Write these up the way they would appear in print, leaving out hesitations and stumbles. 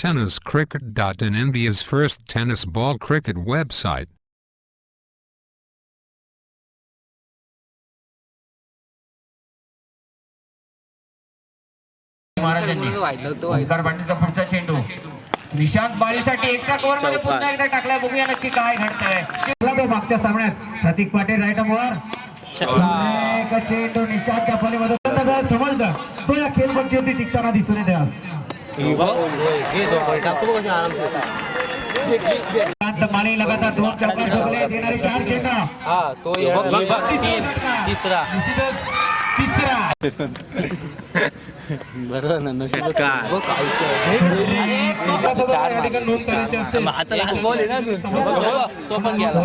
TennisCricket.in, India's first tennis ball cricket website. Omkar पाटीलचा पुढचा चेंडू Nishant माळीसाठी extra cover मध्ये पुन्हा एकदा टाकलाय. बघूया नक्की काय घडतंय. मागच्या सामन्यात प्रतीक पाटील राईट वर चेंडू निशांतच्या फलीमध्ये समजलं तो या खेळपट्टीवरती टिकताना दिसून येते. माळी लगातार 2 चौकार ठोकले. देणारे 4 चेंडू तिसरा बरोबर ना तो पण गेला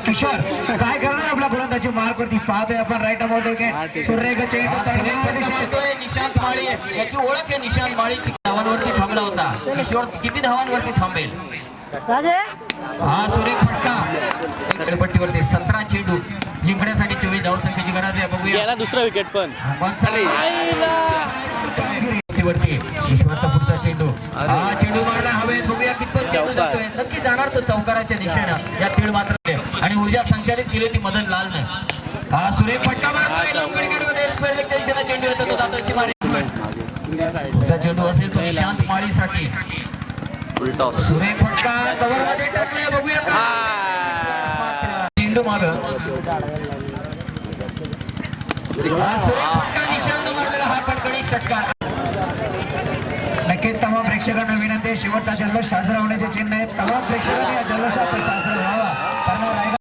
किशोर काय करणार आपल्या गोलंदाजी मार्कवरती पाहतोय आपण. राईट अबाउट सुरेख चेंडू निशांत माळी याची ओळख आहे. निशांत माळीची धावांवरती थांबला होता. किशोर किती धावांवरती थांबेल. हा सुरेख फटका खेळपट्टीवरती 17 चेंडू जिंकण्यासाठी 24 धावसंख्येची गरज आहे. बघूया दुसरा विकेट पण ईश्वरचा पुढचा चेंडू. हा चेंडू मारला हवेत. बघूया कितपत चेंडू जातोय. नक्की जाणार तो चौकाराच्या दिशेनं. या तीळ मात्र आणि ऊर्जा संचालित केली होती मदन लालने. हा सुरेख फटका मारतोय. चेंडू येतो तो जातोय सीमारे. पुढचा चेंडू असेल तो निशांत माळीसाठी. सुरेख फटका कव्हर मध्ये टाकलाय. बघूया चेंडू माग निशांत मारलेला हा कणकणी षटकार. नक्कीच तमाम प्रेक्षकांना विनंती. शेवटचा जल्लोष साजरा होण्याचे चिन्ह आहे. तमाम प्रेक्षकांनी या जल्लोषात साजरा व्हावा.